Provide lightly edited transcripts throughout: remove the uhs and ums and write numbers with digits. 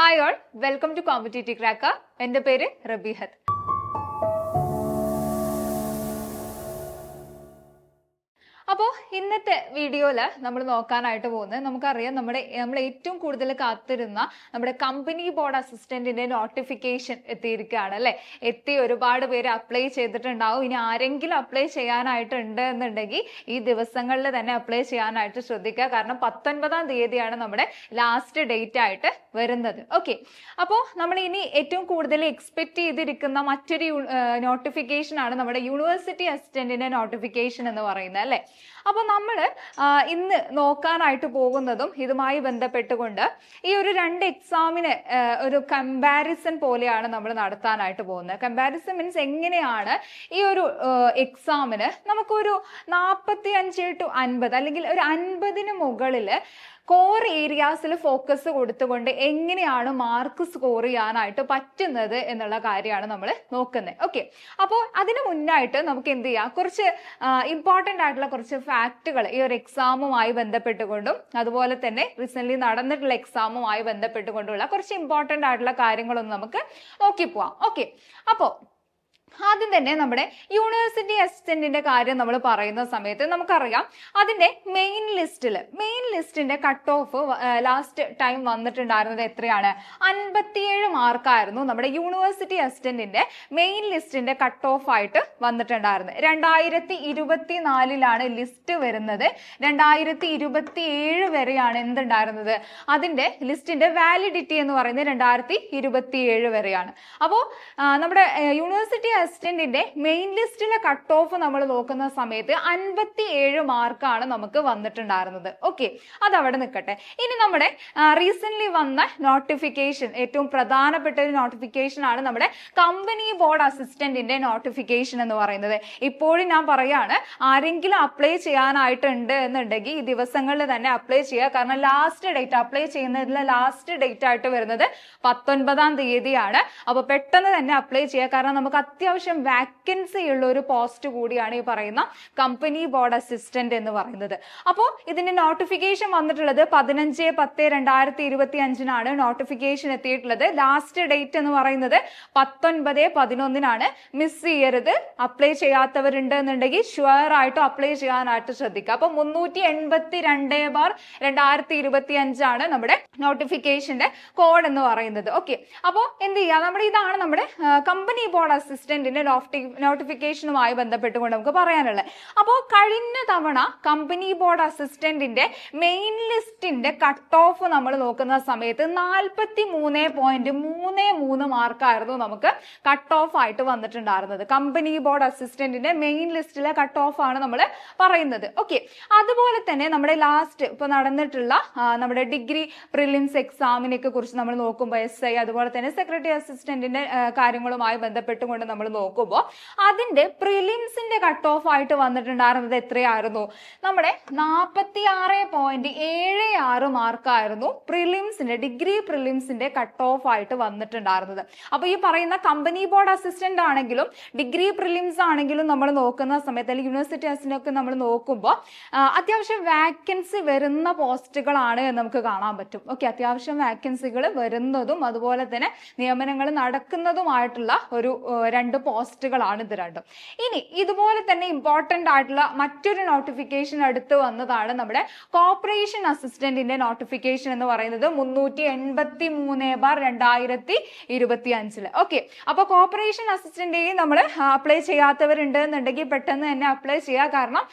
Hi all, welcome to Competitive Cracker. എൻ്റെ പേര് റബീഹത്ത്. അപ്പോൾ ഇന്നത്തെ വീഡിയോയിൽ നമ്മൾ നോക്കാനായിട്ട് പോകുന്നത് നമുക്കറിയാം നമ്മൾ ഏറ്റവും കൂടുതൽ കാത്തിരുന്ന നമ്മുടെ കമ്പനി ബോർഡ് അസിസ്റ്റന്റിന്റെ നോട്ടിഫിക്കേഷൻ എത്തിയിരിക്കുകയാണ് അല്ലേ. ഒരുപാട് പേര് അപ്ലൈ ചെയ്തിട്ടുണ്ടാവും. ഇനി ആരെങ്കിലും അപ്ലൈ ചെയ്യാനായിട്ടുണ്ട് എന്നുണ്ടെങ്കിൽ ഈ ദിവസങ്ങളിൽ തന്നെ അപ്ലൈ ചെയ്യാനായിട്ട് ശ്രദ്ധിക്കുക. കാരണം 19-ാം തീയതിയാണ് നമ്മുടെ ലാസ്റ്റ് ഡേറ്റ് ആയിട്ട് വരുന്നത്. ഓക്കെ, അപ്പോൾ നമ്മൾ ഇനി ഏറ്റവും കൂടുതൽ എക്സ്പെക്ട് ചെയ്തിരിക്കുന്ന മറ്റൊരു നോട്ടിഫിക്കേഷൻ ആണ് നമ്മുടെ യൂണിവേഴ്സിറ്റി അസിസ്റ്റന്റിന്റെ നോട്ടിഫിക്കേഷൻ എന്ന് പറയുന്നത് അല്ലേ. അപ്പോൾ നമ്മൾ ഇന്ന് നോക്കാനായിട്ട് പോകുന്നതും ഇതുമായി ബന്ധപ്പെട്ടുകൊണ്ട് ഈ ഒരു രണ്ട് എക്സാമിന് ഒരു കമ്പാരിസൺ പോലെയാണ് നമ്മൾ നടത്താനായിട്ട് പോകുന്നത്. കമ്പാരിസൺ മീൻസ് എങ്ങനെയാണ് ഈ ഒരു എക്സാമിന് നമുക്കൊരു 45 to 50 അല്ലെങ്കിൽ ഒരു 50-ന് മുകളിൽ കോർ ഏരിയാസിൽ ഫോക്കസ് കൊടുത്തുകൊണ്ട് എങ്ങനെയാണ് മാർക്ക് സ്കോർ ചെയ്യാനായിട്ട് പറ്റുന്നത് എന്നുള്ള കാര്യമാണ് നമ്മൾ നോക്കുന്നത്. ഓക്കെ, അപ്പോൾ അതിന് മുന്നായിട്ട് നമുക്ക് എന്ത് ചെയ്യാം, കുറച്ച് ഇമ്പോർട്ടൻ്റ് ആയിട്ടുള്ള കുറച്ച് ഫാക്റ്റുകൾ ഈ ഒരു എക്സാമുമായി ബന്ധപ്പെട്ടുകൊണ്ടും അതുപോലെ തന്നെ റീസെന്റ് നടന്നിട്ടുള്ള എക്സാമുമായി ബന്ധപ്പെട്ടുകൊണ്ടുള്ള കുറച്ച് ഇമ്പോർട്ടൻ്റ് ആയിട്ടുള്ള കാര്യങ്ങളൊന്നും നമുക്ക് നോക്കിപ്പോവാം. ഓക്കെ, അപ്പോൾ ആദ്യം തന്നെ നമ്മുടെ യൂണിവേഴ്സിറ്റി അസിസ്റ്റന്റിന്റെ കാര്യം നമ്മൾ പറയുന്ന സമയത്ത് നമുക്കറിയാം അതിന്റെ മെയിൻ ലിസ്റ്റിന്റെ കട്ട് ഓഫ് ലാസ്റ്റ് ടൈം വന്നിട്ടുണ്ടായിരുന്നത് എത്രയാണ്? 57 മാർക്കായിരുന്നു നമ്മുടെ യൂണിവേഴ്സിറ്റി അസിസ്റ്റന്റിന്റെ മെയിൻ ലിസ്റ്റിന്റെ കട്ട് ഓഫ് ആയിട്ട് വന്നിട്ടുണ്ടായിരുന്നത്. 2024 ലിസ്റ്റ് വരുന്നത്. 2027 വരെയാണ് എന്തുണ്ടായിരുന്നത്, അതിന്റെ ലിസ്റ്റിന്റെ വാലിഡിറ്റി എന്ന് പറയുന്നത് 2027 വരെയാണ്. അപ്പോൾ നമ്മുടെ യൂണിവേഴ്സിറ്റി അസിസ്റ്റന്റിന്റെ മെയിൻ ലിസ്റ്റിലെ കട്ട് ഓഫ് നമ്മൾ നോക്കുന്ന സമയത്ത് 57 മാർക്കാണ് നമുക്ക് വന്നിട്ടുണ്ടായിരുന്നത്. ഓക്കെ, അതവിടെ നിൽക്കട്ടെ. ഇനി നമ്മുടെ റീസെന്റ് വന്ന നോട്ടിഫിക്കേഷൻ, ഏറ്റവും പ്രധാനപ്പെട്ട ഒരു നോട്ടിഫിക്കേഷൻ ആണ് നമ്മുടെ കമ്പനി ബോർഡ് അസിസ്റ്റന്റിന്റെ നോട്ടിഫിക്കേഷൻ എന്ന് പറയുന്നത്. ഇപ്പോഴും ഞാൻ പറയാണ്, ആരെങ്കിലും അപ്ലൈ ചെയ്യാനായിട്ടുണ്ട് എന്നുണ്ടെങ്കിൽ ഈ ദിവസങ്ങളിൽ തന്നെ അപ്ലൈ ചെയ്യുക. കാരണം ലാസ്റ്റ് ഡേറ്റ് അപ്ലൈ ചെയ്യുന്നതിലെ ലാസ്റ്റ് ഡേറ്റ് ആയിട്ട് വരുന്നത് 19-ാം തീയതിയാണ്. അപ്പൊ പെട്ടെന്ന് തന്നെ അപ്ലൈ ചെയ്യുക. കാരണം നമുക്ക് അത്യാവശ്യം വാക്കൻസി ഉള്ള ഒരു പോസ്റ്റ് കൂടിയാണ് ഈ പറയുന്ന കമ്പനി ബോർഡ് അസിസ്റ്റന്റ് എന്ന് പറയുന്നത്. അപ്പോൾ ഇതിന്റെ നോട്ടിഫിക്കേഷൻ വന്നിട്ടുള്ളത് 15/10/2025 നോട്ടിഫിക്കേഷൻ എത്തിയിട്ടുള്ളത്. ലാസ്റ്റ് ഡേറ്റ് എന്ന് പറയുന്നത് 19/11. മിസ് ചെയ്യരുത്. അപ്ലൈ ചെയ്യാത്തവരുണ്ട് എന്നുണ്ടെങ്കിൽ ഷുവർ ആയിട്ടും അപ്ലൈ ചെയ്യാനായിട്ട് ശ്രദ്ധിക്കുക. അപ്പൊ 382/2025 നമ്മുടെ നോട്ടിഫിക്കേഷന്റെ കോഡ് എന്ന് പറയുന്നത്. ഓക്കെ, അപ്പോൾ എന്ത് ചെയ്യാം, ഇതാണ് നമ്മുടെ കമ്പനി ബോർഡ് അസിസ്റ്റന്റിന്റെ നോട്ടിഫിക്കേഷനുമായി ബന്ധപ്പെട്ടുകൊണ്ട് നമുക്ക് പറയാനുള്ളത്. അപ്പോൾ കഴിഞ്ഞ തവണ കമ്പനി ബോർഡ് അസിസ്റ്റന്റിന്റെ മെയിൻ ലിസ്റ്റിന്റെ കട്ട് ഓഫ് നമ്മൾ നോക്കുന്ന സമയത്ത് 43.33 മാർക്കായിരുന്നു നമുക്ക് കട്ട് ഓഫ് ആയിട്ട് വന്നിട്ടുണ്ടായിരുന്നത്. കമ്പനി ബോർഡ് അസിസ്റ്റന്റിന്റെ മെയിൻ ലിസ്റ്റിലെ കട്ട് ഓഫ് ആണ് നമ്മൾ പറയുന്നത്. ഓക്കെ, അതുപോലെ തന്നെ നമ്മുടെ ലാസ്റ്റ് ഇപ്പൊ നടന്നിട്ടുള്ള നമ്മുടെ ഡിഗ്രി പ്രിലിംസ് എക്സാമിനെ കുറിച്ച് നമ്മൾ നോക്കുമ്പോൾ SI അതുപോലെ തന്നെ സെക്രട്ടറി അസിസ്റ്റന്റിന്റെ കാര്യങ്ങളുമായി ബന്ധപ്പെട്ടുകൊണ്ട് നമ്മൾ നോക്കുമ്പോൾ അതിന്റെ പ്രിലിംസിന്റെ കട്ട് ഓഫ് ആയിട്ട് വന്നിട്ടുണ്ടായിരുന്നത് എത്രയായിരുന്നു? നമ്മുടെ 46.76 മാർക്കായിരുന്നു പ്രിലിംസിന്റെ, ഡിഗ്രി പ്രിലിംസിന്റെ കട്ട് ഓഫ് ആയിട്ട് വന്നിട്ടുണ്ടായിരുന്നത്. അപ്പൊ ഈ പറയുന്ന കമ്പനി ബോർഡ് അസിസ്റ്റന്റ് ആണെങ്കിലും ഡിഗ്രി പ്രിലിംസ് ആണെങ്കിലും നമ്മൾ നോക്കുന്ന സമയത്ത് അല്ലെങ്കിൽ യൂണിവേഴ്സിറ്റി അസിസ്റ്റന്റ് നമ്മൾ നോക്കുമ്പോൾ അത്യാവശ്യം വാക്കൻസി വരുന്ന പോസ്റ്റുകളാണ് എന്ന് നമുക്ക് കാണാൻ പറ്റും. ഓക്കെ, അത്യാവശ്യം വാക്കൻസികൾ വരുന്നതും അതുപോലെ തന്നെ നിയമനങ്ങൾ നടക്കുന്നതുമായിട്ടുള്ള ഒരു രണ്ട് പോസ്റ്റുകളാണ് ഇത് രണ്ടും. ഇനി ഇതുപോലെ തന്നെ ഇമ്പോർട്ടന്റ് ആയിട്ടുള്ള മറ്റൊരു നോട്ടിഫിക്കേഷൻ അടുത്ത് വന്നതാണ് നമ്മുടെ കോർപ്പറേഷൻ അസിസ്റ്റന്റിന്റെ നോട്ടിഫിക്കേഷൻ എന്ന് പറയുന്നത്. 383/2025. ഓക്കെ, അപ്പൊ കോർപ്പറേഷൻ അസിസ്റ്റന്റിന് നമ്മൾ അപ്ലൈ ചെയ്യാത്തവരുണ്ട് എന്നുണ്ടെങ്കിൽ പെട്ടെന്ന് തന്നെ അപ്ലൈ ചെയ്യുക. കാരണം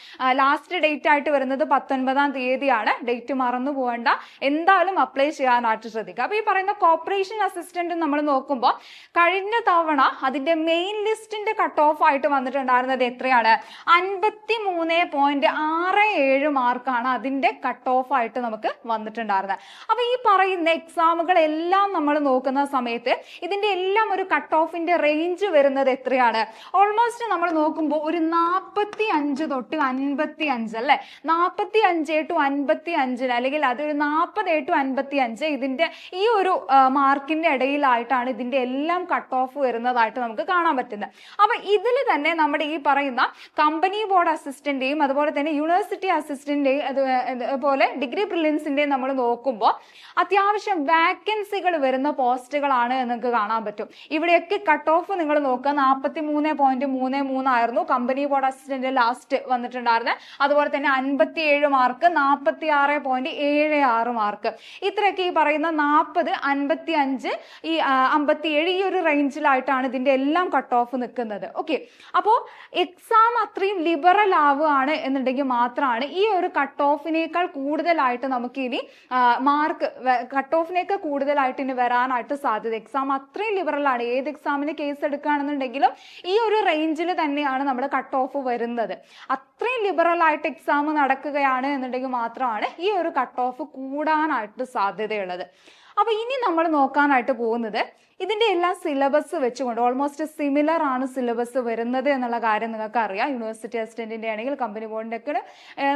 ലാസ്റ്റ് ഡേറ്റ് ആയിട്ട് വരുന്നത് 19-ാം തീയതിയാണ്. ഡേറ്റ് മറന്നു പോകണ്ട, എന്തായാലും അപ്ലൈ ചെയ്യാനായിട്ട് ശ്രദ്ധിക്കുക. അപ്പൊ ഈ പറയുന്ന കോർപ്പറേഷൻ അസിസ്റ്റന്റ് നമ്മൾ നോക്കുമ്പോൾ കഴിഞ്ഞ തവണ അതിന്റെ മെയിൻ ലിസ്റ്റിന്റെ കട്ട് ഓഫ് ആയിട്ട് വന്നിട്ടുണ്ടായിരുന്നത് എത്രയാണ്? 53.67 മാർക്കാണ് അതിന്റെ കട്ട് ഓഫ് ആയിട്ട് നമുക്ക് വന്നിട്ടുണ്ടായിരുന്നത്. അപ്പൊ ഈ പറയുന്ന എക്സാമുകളെല്ലാം നമ്മൾ നോക്കുന്ന സമയത്ത് ഇതിന്റെ എല്ലാം ഒരു കട്ട് ഓഫിന്റെ റേഞ്ച് വരുന്നത് എത്രയാണ്? ഓൾമോസ്റ്റ് നമ്മൾ നോക്കുമ്പോൾ ഒരു 45 തൊട്ട് 55 അല്ലെ, 45 to 55 അല്ലെങ്കിൽ അതൊരു 40 to 55 ഇതിന്റെ ഈ ഒരു മാർക്കിന്റെ ഇടയിലായിട്ടാണ് ഇതിന്റെ എല്ലാം കട്ട് ഓഫ് വരുന്നതായിട്ട് നമുക്ക് കാണാൻ പറ്റുന്നത്. അപ്പൊ ഇതിൽ തന്നെ നമ്മുടെ ഈ പറയുന്ന കമ്പനി ബോർഡ് അസിസ്റ്റന്റെയും അതുപോലെ തന്നെ യൂണിവേഴ്സിറ്റി അസിസ്റ്റന്റെയും അതുപോലെ ഡിഗ്രി പ്രിലിംസിന്റെയും നമ്മൾ നോക്കുമ്പോൾ അത്യാവശ്യം വാക്കൻസികൾ വരുന്ന പോസ്റ്റുകളാണ് എന്ന് നിങ്ങൾക്ക് കാണാൻ പറ്റും. ഇവിടെയൊക്കെ കട്ട് ഓഫ് നിങ്ങൾ നോക്കുക 43.33 ആയിരുന്നു കമ്പനി ബോർഡ് അസിസ്റ്റന്റ് ലാസ്റ്റ് വന്നിട്ടുണ്ടായിരുന്നത്. അതുപോലെ തന്നെ 57 മാർക്ക്, 46.76 മാർക്ക്, ഇത്രയൊക്കെ ഈ പറയുന്ന 40, 55, ഈ 57 ഈ ഒരു റേഞ്ചിലായിട്ടാണ് ഇതിന്റെ എല്ലാം കട്ട് ഓഫ് നിൽക്കുന്നത്. ഓക്കെ, അപ്പോൾ എക്സാം അത്രയും ലിബറൽ ആവുകയാണ് എന്നുണ്ടെങ്കിൽ മാത്രമാണ് ഈ ഒരു കട്ട് ഓഫിനേക്കാൾ കൂടുതലായിട്ട് നമുക്ക് ഇനി മാർക്ക് കട്ട് ഓഫിനേക്കാൾ കൂടുതലായിട്ട് ഇനി വരാനായിട്ട് സാധ്യത. എക്സാം അത്രയും ലിബറൽ ആണ്. ഏത് എക്സാമിന് കേസ് എടുക്കുകയാണെന്നുണ്ടെങ്കിലും ഈ ഒരു റേഞ്ചിൽ തന്നെയാണ് നമ്മുടെ കട്ട് ഓഫ് വരുന്നത്. അത്രയും ലിബറൽ ആയിട്ട് എക്സാം നടക്കുകയാണ് എന്നുണ്ടെങ്കിൽ മാത്രമാണ് ഈ ഒരു കട്ട് ഓഫ് കൂടാനായിട്ട് സാധ്യതയുള്ളത്. അപ്പൊ ഇനി നമ്മൾ നോക്കാനായിട്ട് പോകുന്നത് ഇതിന്റെ എല്ലാം സിലബസ് വെച്ചുകൊണ്ട് ഓൾമോസ്റ്റ് സിമിലർ ആണ് സിലബസ് വരുന്നത് എന്നുള്ള കാര്യം നിങ്ങൾക്ക് അറിയാം. യൂണിവേഴ്സിറ്റി അസിസ്റ്റന്റിന്റെ ആണെങ്കിൽ കമ്പനി ബോർഡിന്റെ ഒക്കെ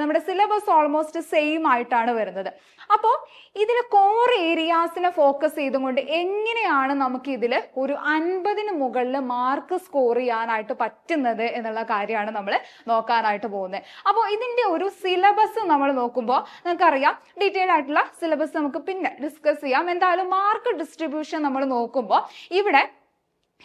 നമ്മുടെ സിലബസ് ഓൾമോസ്റ്റ് സെയിം ആയിട്ടാണ് വരുന്നത്. അപ്പോൾ ഇതിൽ കോർ ഏരിയാസിനെ ഫോക്കസ് ചെയ്തുകൊണ്ട് എങ്ങനെയാണ് നമുക്ക് ഇതിൽ ഒരു 50-ന് മുകളിൽ മാർക്ക് സ്കോർ ചെയ്യാനായിട്ട് പറ്റുന്നത് എന്നുള്ള കാര്യമാണ് നമ്മൾ നോക്കാനായിട്ട് പോകുന്നത്. അപ്പോൾ ഇതിന്റെ ഒരു സിലബസ് നമ്മൾ നോക്കുമ്പോൾ നമുക്കറിയാം, ഡീറ്റെയിൽ ആയിട്ടുള്ള സിലബസ് നമുക്ക് പിന്നെ ഡിസ്കസ് ചെയ്യാം. എന്തായാലും മാർക്ക് ഡിസ്ട്രിബ്യൂഷൻ നമ്മൾ നോക്കുമ്പോൾ ഇവിടെ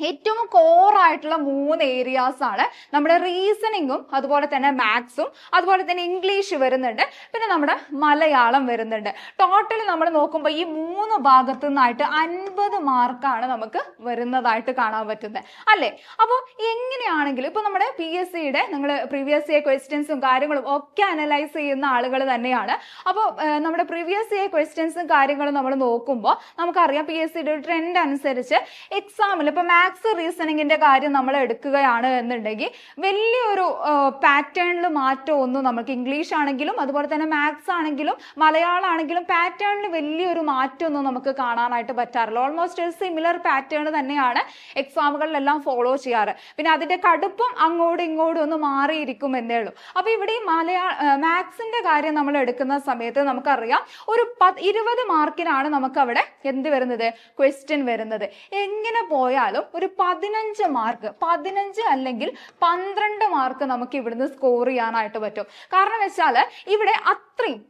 ഏറ്റവും കോറായിട്ടുള്ള 3 ഏരിയാസ് ആണ്. നമ്മുടെ റീസണിങ്ങും അതുപോലെ തന്നെ മാത്സും അതുപോലെ തന്നെ ഇംഗ്ലീഷ് വരുന്നുണ്ട്, പിന്നെ നമ്മുടെ മലയാളം വരുന്നുണ്ട്. ടോട്ടൽ നമ്മൾ നോക്കുമ്പോൾ ഈ 3 ഭാഗത്തു നിന്നായിട്ട് 50 മാർക്കാണ് നമുക്ക് വരുന്നതായിട്ട് കാണാൻ പറ്റുന്നത് അല്ലേ. അപ്പോൾ എങ്ങനെയാണെങ്കിലും ഇപ്പൊ നമ്മുടെ PSCയുടെ നിങ്ങൾ പ്രീവിയസ് ഇയർ ക്വസ്റ്റ്യൻസും കാര്യങ്ങളും ഒക്കെ അനലൈസ് ചെയ്യുന്ന ആളുകൾ തന്നെയാണ്. അപ്പോൾ നമ്മുടെ പ്രീവിയസ് ഇയർ ക്വസ്റ്റ്യൻസും കാര്യങ്ങളും നമ്മൾ നോക്കുമ്പോൾ നമുക്കറിയാം PSCയുടെ ഒരു ട്രെൻഡ് അനുസരിച്ച് എക്സാമിൽ ഇപ്പൊ മാത്സ് റീസണിങ്ങിന്റെ കാര്യം നമ്മൾ എടുക്കുകയാണ് എന്നുണ്ടെങ്കിൽ വലിയൊരു പാറ്റേണിൽ മാറ്റം ഒന്നും നമുക്ക് ഇംഗ്ലീഷ് ആണെങ്കിലും അതുപോലെ തന്നെ മാത്സ് ആണെങ്കിലും മലയാളം ആണെങ്കിലും പാറ്റേണിൽ വലിയൊരു മാറ്റം ഒന്നും നമുക്ക് കാണാനായിട്ട് പറ്റാറില്ല. ഓൾമോസ്റ്റ് ഒരു സിമിലർ പാറ്റേൺ തന്നെയാണ് എക്സാമുകളിലെല്ലാം ഫോളോ ചെയ്യാറ്. പിന്നെ അതിന്റെ കടുപ്പം അങ്ങോട്ടും ഇങ്ങോട്ടും ഒന്ന് മാറിയിരിക്കും എന്നേ ഉള്ളൂ. അപ്പൊ ഇവിടെ ഈ മാത്സിന്റെ കാര്യം നമ്മൾ എടുക്കുന്ന സമയത്ത് നമുക്കറിയാം ഒരു 20 മാർക്കിനാണ് നമുക്ക് അവിടെ എന്ത് വരുന്നത്, ക്വസ്റ്റ്യൻ വരുന്നത്. എങ്ങനെ പോയാലും ഒരു 15 മാർക്ക്, 15 അല്ലെങ്കിൽ 12 മാർക്ക് നമുക്ക് ഇവിടുന്ന് സ്കോർ ചെയ്യാനായിട്ട് പറ്റും. കാരണം വെച്ചാൽ ഇവിടെ അത്രയും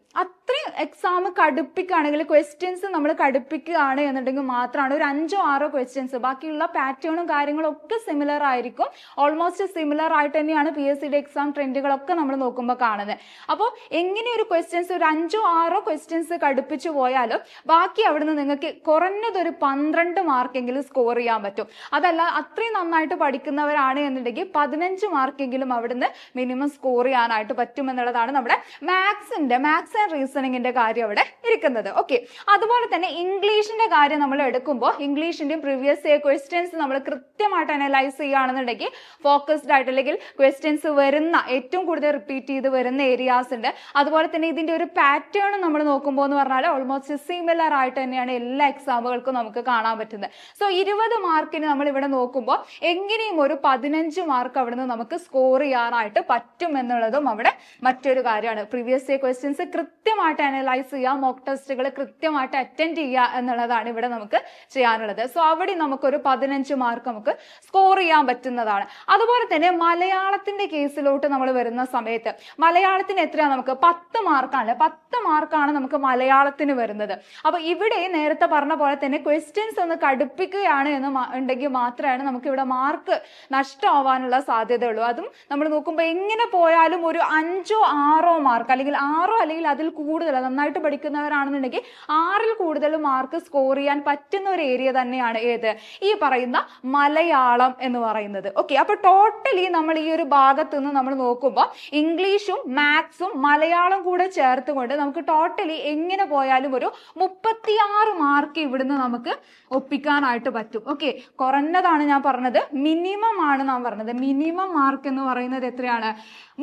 എക്സാം കടുപ്പിക്കുകയാണെങ്കിൽ, ക്വസ്റ്റ്യൻസ് നമ്മൾ കടുപ്പിക്കുകയാണ് എന്നുണ്ടെങ്കിൽ മാത്രമാണ് ഒരു 5-6 ക്വസ്റ്റ്യൻസ്, ബാക്കിയുള്ള പാറ്റേണും കാര്യങ്ങളും ഒക്കെ സിമിലർ ആയിരിക്കും. ഓൾമോസ്റ്റ് സിമിലർ ആയിട്ട് തന്നെയാണ് PSCയുടെ എക്സാം ട്രെൻഡുകളൊക്കെ നമ്മൾ നോക്കുമ്പോൾ കാണുന്നത്. അപ്പോൾ എങ്ങനെ ഒരു ക്വസ്റ്റ്യൻസ് ഒരു 5-6 ക്വസ്റ്റ്യൻസ് കടുപ്പിച്ചു പോയാലും ബാക്കി അവിടുന്ന് നിങ്ങൾക്ക് കുറഞ്ഞതൊരു 12 മാർക്കെങ്കിലും സ്കോർ ചെയ്യാൻ പറ്റും. അതല്ല അത്രയും നന്നായിട്ട് പഠിക്കുന്നവരാണ് എന്നുണ്ടെങ്കിൽ 15 മാർക്കെങ്കിലും അവിടുന്ന് മിനിമം സ്കോർ ചെയ്യാനായിട്ട് പറ്റും എന്നുള്ളതാണ് നമ്മുടെ മാത്സ് ആൻഡ് റീസണിങ്ങിന്റെ കാര്യം അവിടെ ഇരിക്കുന്നത്. ഓക്കെ, അതുപോലെ തന്നെ ഇംഗ്ലീഷിന്റെ കാര്യം നമ്മൾ എടുക്കുമ്പോൾ ഇംഗ്ലീഷിന്റെയും പ്രീവിയസ് ഇയർ ക്വസ്റ്റ്യൻസ് നമ്മൾ കൃത്യമായിട്ട് അനലൈസ് ചെയ്യുകയാണെന്നുണ്ടെങ്കിൽ ഫോക്കസ്ഡ് ആയിട്ട് അല്ലെങ്കിൽ ക്വസ്റ്റ്യൻസ് വരുന്ന ഏറ്റവും കൂടുതൽ റിപ്പീറ്റ് ചെയ്ത് വരുന്ന ഏരിയാസ് ഉണ്ട്. അതുപോലെ തന്നെ ഇതിന്റെ ഒരു പാറ്റേൺ നമ്മൾ നോക്കുമ്പോൾ എന്ന് പറഞ്ഞാൽ ഓൾമോസ്റ്റ് സിമിലർ ആയിട്ട് തന്നെയാണ് എല്ലാ എക്സാമുകൾക്കും നമുക്ക് കാണാൻ പറ്റുന്നത്. സോ 20 മാർക്കിന് നമ്മൾ ഇവിടെ നോക്കുമ്പോൾ എങ്ങനെയും ഒരു 15 മാർക്ക് അവിടുന്ന് നമുക്ക് സ്കോർ ചെയ്യാനായിട്ട് പറ്റും എന്നുള്ളതും അവിടെ മറ്റൊരു കാര്യമാണ്. പ്രീവിയസ് ഇയർ ക്വസ്റ്റ്യൻസ് കൃത്യമായിട്ട് അനലൈസ് ചെയ്യുക, മോക്ക് ടെസ്റ്റുകൾ കൃത്യമായിട്ട് അറ്റൻഡ് ചെയ്യുക എന്നുള്ളതാണ് ഇവിടെ നമുക്ക് ചെയ്യാനുള്ളത്. സോ അവിടെ നമുക്കൊരു 15 മാർക്ക് നമുക്ക് സ്കോർ ചെയ്യാൻ പറ്റുന്നതാണ്. അതുപോലെ തന്നെ മലയാളത്തിന്റെ കേസിലോട്ട് നമ്മൾ വരുന്ന സമയത്ത് മലയാളത്തിന് എത്രയാണ് നമുക്ക് 10 മാർക്കാണ്. 10 മാർക്കാണ് നമുക്ക് മലയാളത്തിന് വരുന്നത്. അപ്പൊ ഇവിടെ നേരത്തെ പറഞ്ഞ പോലെ തന്നെ ക്വസ്റ്റ്യൻസ് ഒന്ന് കടുപ്പിക്കുകയാണ് എന്ന് ഉണ്ടെങ്കിൽ മാത്രമാണ് നമുക്ക് ഇവിടെ മാർക്ക് നഷ്ടമാവാനുള്ള സാധ്യതയുള്ളൂ. അതും നമ്മൾ നോക്കുമ്പോൾ എങ്ങനെ പോയാലും ഒരു 5-6 മാർക്ക് അല്ലെങ്കിൽ 6 അല്ലെങ്കിൽ അതിൽ കൂടുതൽ നന്നായിട്ട് പഠിക്കുന്നവരാണെന്നുണ്ടെങ്കിൽ 6-ൽ കൂടുതൽ മാർക്ക് സ്കോർ ചെയ്യാൻ പറ്റുന്ന ഒരു ഏരിയ തന്നെയാണ് ഏത്, ഈ പറയുന്ന മലയാളം എന്ന് പറയുന്നത്. ഓക്കെ, അപ്പൊ ടോട്ടലി നമ്മൾ ഈ ഒരു ഭാഗത്ത് നിന്ന് നമ്മൾ നോക്കുമ്പോൾ ഇംഗ്ലീഷും മാത്സും മലയാളം കൂടെ ചേർത്തുകൊണ്ട് നമുക്ക് ടോട്ടലി എങ്ങനെ പോയാലും ഒരു 36 മാർക്ക് ഇവിടുന്ന് നമുക്ക് ഒപ്പിക്കാനായിട്ട് പറ്റും. ഓക്കെ, കുറഞ്ഞതാണ് ഞാൻ പറഞ്ഞത്, മിനിമം ആണ് ഞാൻ പറഞ്ഞത്. മിനിമം മാർക്ക് എന്ന് പറയുന്നത് എത്രയാണ്,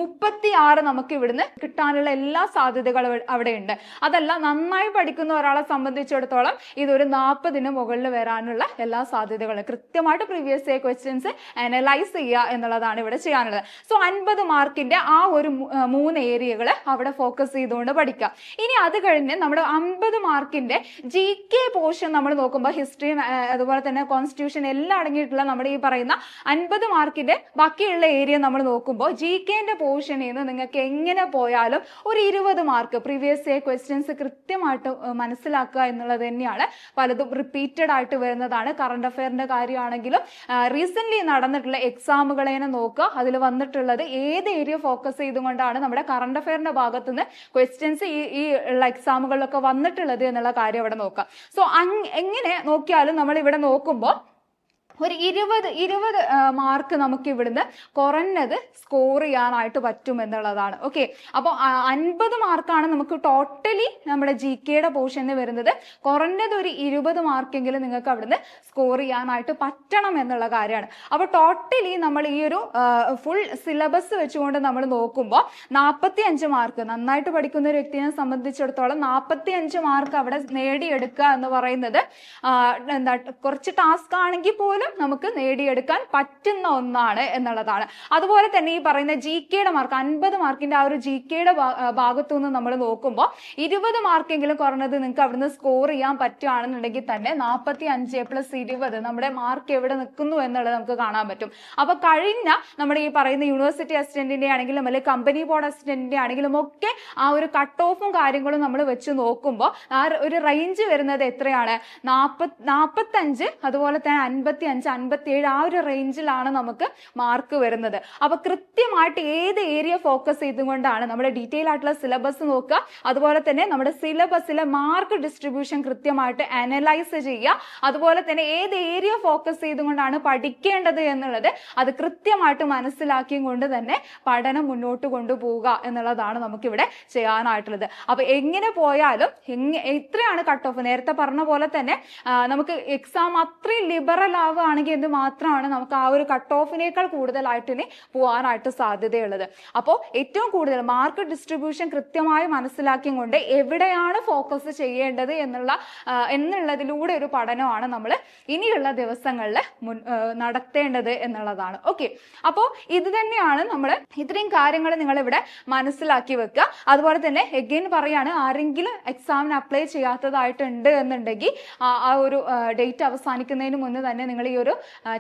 36 നമുക്ക് ഇവിടുന്ന് കിട്ടാനുള്ള എല്ലാ സാധ്യതകളും മാർക്കുകൾ അവിടെ ഉണ്ട്. അതല്ല, നന്നായി പഠിക്കുന്ന ഒരാളെ സംബന്ധിച്ചിടത്തോളം ഇതൊരു 40-ന് മുകളിൽ വരാനുള്ള എല്ലാ സാധ്യതകളും. കൃത്യമായിട്ട് പ്രീവിയസ് ഇയർ ക്വസ്റ്റ്യൻസ് അനലൈസ് ചെയ്യുക എന്നുള്ളതാണ് ഇവിടെ ചെയ്യാനുള്ളത്. സോ 50 മാർക്കിന്റെ ആ ഒരു 3 ഏരിയകൾ അവിടെ ഫോക്കസ് ചെയ്തുകൊണ്ട് പഠിക്കുക. ഇനി അത് കഴിഞ്ഞ് നമ്മുടെ 50 മാർക്കിന്റെ GK പോർഷൻ നമ്മൾ നോക്കുമ്പോൾ ഹിസ്റ്ററി അതുപോലെ തന്നെ കോൺസ്റ്റിറ്റ്യൂഷൻ എല്ലാം അടങ്ങിയിട്ടുള്ള നമ്മുടെ ഈ പറയുന്ന 50 മാർക്കിന്റെ ബാക്കിയുള്ള ഏരിയ നമ്മൾ നോക്കുമ്പോൾ GKന്റെ പോർഷനിൽ നിന്ന് നിങ്ങൾക്ക് എങ്ങനെ പോയാലും ഒരു 20 മാർക്ക് പ്രീവിയസ് ഇയർ ക്വസ്റ്റ്യൻസ് കൃത്യമായിട്ട് മനസ്സിലാക്കുക എന്നുള്ളത് തന്നെയാണ്. പലതും റിപ്പീറ്റഡ് ആയിട്ട് വരുന്നതാണ്. കറണ്ട് അഫയറിന്റെ കാര്യമാണെങ്കിലും റീസെന്റ് നടന്നിട്ടുള്ള എക്സാമുകളെ നോക്കുക. അതിൽ വന്നിട്ടുള്ളത് ഏത് ഏരിയ ഫോക്കസ് ചെയ്തുകൊണ്ടാണ് നമ്മുടെ കറണ്ട് അഫയറിന്റെ ഭാഗത്തുനിന്ന് ക്വസ്റ്റ്യൻസ് ഈ ഉള്ള എക്സാമുകളിലൊക്കെ വന്നിട്ടുള്ളത് എന്നുള്ള കാര്യം അവിടെ നോക്കാം. സോ എങ്ങനെ നോക്കിയാലും നമ്മൾ ഇവിടെ നോക്കുമ്പോൾ ഒരു 20 മാർക്ക് നമുക്ക് ഇവിടുന്ന് കുറഞ്ഞത് സ്കോർ ചെയ്യാനായിട്ട് പറ്റും എന്നുള്ളതാണ്. ഓക്കെ, അപ്പോൾ 50 മാർക്കാണ് നമുക്ക് ടോട്ടലി നമ്മുടെ GKയുടെ പോർഷന് വരുന്നത്. കുറഞ്ഞത് ഒരു 20 മാർക്കെങ്കിലും നിങ്ങൾക്ക് അവിടുന്ന് സ്കോർ ചെയ്യാനായിട്ട് പറ്റണം എന്നുള്ള കാര്യമാണ്. അപ്പോൾ ടോട്ടലി നമ്മൾ ഈ ഒരു ഫുൾ സിലബസ് വെച്ചുകൊണ്ട് നമ്മൾ നോക്കുമ്പോൾ 45 മാർക്ക്, നന്നായിട്ട് പഠിക്കുന്ന ഒരു വ്യക്തിയെ സംബന്ധിച്ചിടത്തോളം 45 മാർക്ക് അവിടെ നേടിയെടുക്കുക എന്ന് പറയുന്നത് എന്താ കുറച്ച് ടാസ്ക് ആണെങ്കിൽ പോലും നമുക്ക് നേടിയെടുക്കാൻ പറ്റുന്ന ഒന്നാണ് എന്നുള്ളതാണ്. അതുപോലെ തന്നെ ഈ പറയുന്ന GKയുടെ മാർക്ക് 50 മാർക്കിന്റെ ആ ഒരു GKയുടെ ഭാഗത്തു നിന്ന് നമ്മൾ നോക്കുമ്പോൾ 20 മാർക്കെങ്കിലും കുറഞ്ഞത് നിങ്ങൾക്ക് അവിടുന്ന് സ്കോർ ചെയ്യാൻ പറ്റുകയാണെന്നുണ്ടെങ്കിൽ തന്നെ 45 + 20 നമ്മുടെ മാർക്ക് എവിടെ നിൽക്കുന്നു എന്നുള്ളത് നമുക്ക് കാണാൻ പറ്റും. അപ്പൊ കഴിഞ്ഞ നമ്മുടെ ഈ പറയുന്ന യൂണിവേഴ്സിറ്റി അസിസ്റ്റന്റിന്റെ ആണെങ്കിലും അല്ലെങ്കിൽ കമ്പനി ബോർഡ് അസിസ്റ്റന്റിന്റെ ആണെങ്കിലും ഒക്കെ ആ ഒരു കട്ട് ഓഫും കാര്യങ്ങളും നമ്മൾ വെച്ച് നോക്കുമ്പോൾ ആ ഒരു റേഞ്ച് വരുന്നത് എത്രയാണ്? 45, അതുപോലെ തന്നെ 55, 57 ആ ഒരു റേഞ്ചിലാണ് നമുക്ക് മാർക്ക് വരുന്നത്. അപ്പൊ കൃത്യമായിട്ട് ഏത് ഏരിയ ഫോക്കസ് ചെയ്തുകൊണ്ടാണ് നമ്മുടെ ഡീറ്റെയിൽ ആയിട്ടുള്ള സിലബസ് നോക്കുക. അതുപോലെ തന്നെ നമ്മുടെ സിലബസിലെ മാർക്ക് ഡിസ്ട്രിബ്യൂഷൻ കൃത്യമായിട്ട് അനലൈസ് ചെയ്യുക. അതുപോലെ തന്നെ ഏത് ഏരിയ ഫോക്കസ് ചെയ്തുകൊണ്ടാണ് പഠിക്കേണ്ടത് എന്നുള്ളത് അത് കൃത്യമായിട്ട് മനസ്സിലാക്കിയും കൊണ്ട് തന്നെ പഠനം മുന്നോട്ട് കൊണ്ടുപോവുക എന്നുള്ളതാണ് നമുക്കിവിടെ ചെയ്യാനായിട്ടുള്ളത്. അപ്പൊ എങ്ങനെ പോയാലും എത്രയാണ് കട്ട് ഓഫ്, നേരത്തെ പറഞ്ഞ പോലെ തന്നെ നമുക്ക് എക്സാം അത്രയും ലിബറൽ ആവുകയാണെങ്കിൽ എന്ത് മാത്രമാണ് നമുക്ക് ആ ഒരു കട്ട് ഓഫിനേക്കാൾ കൂടുതലായിട്ട് ഇനി പോകാനായിട്ട് സാധ്യതയുള്ളത്. അപ്പോൾ ഏറ്റവും കൂടുതൽ മാർക്ക് ഡിസ്ട്രിബ്യൂഷൻ കൃത്യമായി മനസ്സിലാക്കിയും കൊണ്ട് എവിടെയാണ് ഫോക്കസ് ചെയ്യേണ്ടത് എന്നുള്ളതിലൂടെ ഒരു പഠനമാണ് നമ്മൾ ഇനിയുള്ള ദിവസങ്ങളിൽ നടത്തേണ്ടത് എന്നുള്ളതാണ്. ഓക്കെ, അപ്പോൾ ഇത് തന്നെയാണ് നമ്മൾ ഇത്രയും കാര്യങ്ങൾ നിങ്ങൾ ഇവിടെ മനസ്സിലാക്കി വെക്കുക. അതുപോലെ തന്നെ എഗെയിൻ പറയാണ്, ആരെങ്കിലും എക്സാമിന് അപ്ലൈ ചെയ്യാത്തതായിട്ടുണ്ട് എന്നുണ്ടെങ്കിൽ ആ ഒരു ഡേറ്റ് അവസാനിക്കുന്നതിന് മുന്നേ തന്നെ നിങ്ങൾ ഈ ഒരു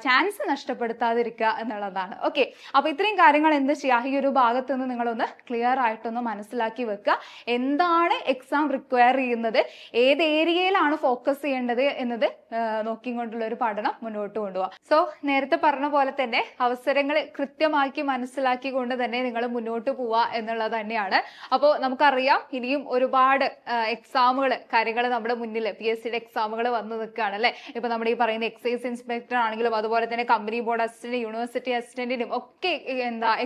ചാൻസ് നഷ്ടപ്പെടുത്താതിരിക്കുക എന്നുള്ളതാണ്. ഓക്കെ, അപ്പൊ ഇത്രയും കാര്യങ്ങൾ എന്ത് ചെയ്യുക, ഈ ഒരു ഭാഗത്ത് നിന്ന് നിങ്ങളൊന്ന് ക്ലിയർ ആയിട്ടൊന്ന് മനസ്സിലാക്കി വെക്കുക. എന്താണ് എക്സാം റിക്വയർ ചെയ്യുന്നത്, ഏത് ഏരിയയിലാണ് ഫോക്കസ് ചെയ്യേണ്ടത് എന്നത് നോക്കിക്കൊണ്ടുള്ള ഒരു പഠനം മുന്നോട്ട് കൊണ്ടുപോകാം. സോ നേരത്തെ പറഞ്ഞ പോലെ തന്നെ അവസരങ്ങൾ കൃത്യമാക്കി മനസ്സിലാക്കിക്കൊണ്ട് തന്നെ നിങ്ങൾ മുന്നോട്ട് പോവുക എന്നുള്ളത് തന്നെയാണ്. അപ്പോൾ നമുക്കറിയാം ഇനിയും ഒരുപാട് എക്സാമുകൾ കാര്യങ്ങൾ നമ്മുടെ മുന്നിൽ PSCയുടെ എക്സാമുകൾ വന്നു നിൽക്കുകയാണ് അല്ലെ. ഇപ്പൊ നമ്മുടെ ഈ പറയുന്ന എക്സൈസ് ഇൻസ്പെക്ടർ ആണെങ്കിലും അതുപോലെ തന്നെ കമ്പനി ബോർഡ് അസിസ്റ്റന്റ്, യൂണിവേഴ്സിറ്റി അസിസ്റ്റന്റിനും ഒക്കെ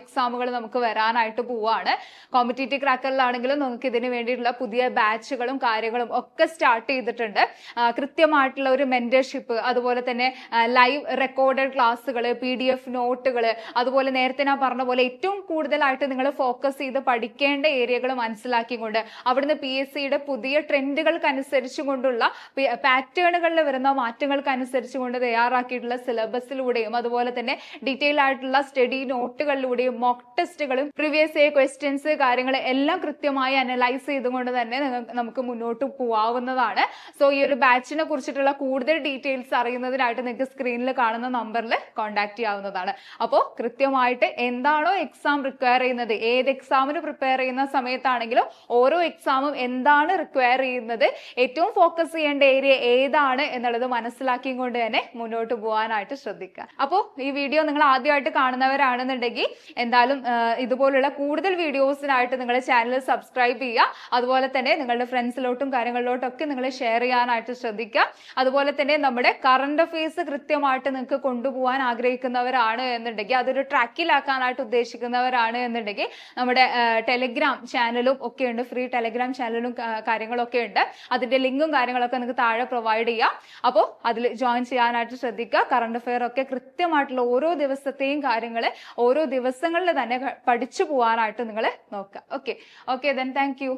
എക്സാമുകൾ നമുക്ക് വരാനായിട്ട് പോവാണ്. കോമ്പറ്റേറ്റീവ് ക്രാക്കറിലാണെങ്കിലും നമുക്ക് ഇതിന് വേണ്ടിയിട്ടുള്ള പുതിയ ബാച്ചുകളും കാര്യങ്ങളും ഒക്കെ സ്റ്റാർട്ട് ചെയ്തിട്ടുണ്ട്. കൃത്യമായിട്ടുള്ള ഒരു മെന്റർഷിപ്പ്, അതുപോലെ തന്നെ ലൈവ് റെക്കോർഡഡ് ക്ലാസ്സുകൾ, PDF നോട്ടുകൾ, അതുപോലെ നേരത്തെ ഞാൻ പറഞ്ഞ പോലെ ഏറ്റവും കൂടുതലായിട്ട് നിങ്ങൾ ഫോക്കസ് ചെയ്ത് പഠിക്കേണ്ട ഏരിയകൾ മനസ്സിലാക്കിക്കൊണ്ട് അവിടുന്ന് PSCയുടെ പുതിയ ട്രെൻഡുകൾക്കനുസരിച്ച് കൊണ്ടുള്ള പാറ്റേണുകളിൽ വരുന്ന മാറ്റങ്ങൾക്കനുസരിച്ചുകൊണ്ട് തയ്യാറാക്കിയിട്ടുള്ള സിലബസിലൂടെയും അതുപോലെ തന്നെ ഡീറ്റെയിൽ ആയിട്ടുള്ള സ്റ്റഡി നോട്ടുകളിലൂടെയും മോക്ക് ടെസ്റ്റുകളും പ്രീവിയസ് ഇയർ ക്വസ്റ്റ്യൻസ് കാര്യങ്ങൾ എല്ലാം കൃത്യമായി അനലൈസ് ചെയ്തുകൊണ്ട് തന്നെ നമുക്ക് മുന്നോട്ട് പോവാവുന്നതാണ്. സോ ഈ ഒരു ബാച്ചിനെ കുറിച്ചിട്ടുള്ള കൂടുതൽ ഡീറ്റെയിൽസ് അറിയുന്നതിനായിട്ട് നിങ്ങൾക്ക് സ്ക്രീനിൽ കാണുന്ന നമ്പറിൽ കോൺടാക്ട് ചെയ്യാവുന്നതാണ്. അപ്പോൾ കൃത്യമായിട്ട് എന്താണോ എക്സാം റിക്വയർ ചെയ്യുന്നത്, ഏത് എക്സാമിന് പ്രിപ്പയർ ചെയ്യുന്ന സമയത്താണെങ്കിലും ഓരോ എക്സാമും എന്താണ് റിക്വയർ ചെയ്യുന്നത്, ഏറ്റവും ഫോക്കസ് ചെയ്യേണ്ട ഏരിയ ഏതാണ് എന്നുള്ളത് മനസ്സിലാക്കിയും കൊണ്ട് തന്നെ മുന്നോട്ട് പോകാനായിട്ട് ശ്രദ്ധിക്കുക. അപ്പോൾ ഈ വീഡിയോ നിങ്ങൾ ആദ്യമായിട്ട് കാണുന്നവരാണെന്നുണ്ടെങ്കിൽ എന്തായാലും ഇതുപോലുള്ള കൂടുതൽ വീഡിയോസിനായിട്ട് നിങ്ങൾ ചാനൽ സബ്സ്ക്രൈബ് ചെയ്യുക. അതുപോലെ തന്നെ നിങ്ങളുടെ ഫ്രണ്ട്സിലോട്ടും കാര്യങ്ങളിലോട്ടും ഒക്കെ നിങ്ങൾ ഷെയർ ചെയ്യാനായിട്ട് ശ്രദ്ധിക്കുക. അതുപോലെ തന്നെ നമ്മുടെ കറണ്ട് അഫയേഴ്സ് കൃത്യമായിട്ട് നിങ്ങൾക്ക് കൊണ്ടുപോകാൻ ആഗ്രഹിക്കുന്നവരാണ് എന്നുണ്ടെങ്കിൽ, അതൊരു ട്രാക്കിലാക്കാനായിട്ട് ഉദ്ദേശിക്കുന്നവരാണ് എന്നുണ്ടെങ്കിൽ നമ്മുടെ ടെലിഗ്രാം ചാനലും ഒക്കെ ഉണ്ട്, ഫ്രീ ടെലിഗ്രാം ചാനലും കാര്യങ്ങളൊക്കെ ഉണ്ട്. അതിന്റെ ലിങ്കും കാര്യങ്ങളൊക്കെ നിങ്ങൾക്ക് താഴെ പ്രൊവൈഡ് ചെയ്യാം. അപ്പോൾ അതിൽ ജോയിൻ ചെയ്യാനായിട്ട് ശ്രദ്ധിക്കുക. കറണ്ട് അഫെയർ ഒക്കെ കൃത്യമായിട്ടുള്ള ഓരോ ദിവസത്തെയും കാര്യങ്ങൾ ഓരോ ദിവസങ്ങളിൽ തന്നെ പഠിച്ചു പോകാനായിട്ട് നിങ്ങൾ നോക്കുക. Okay, then thank you.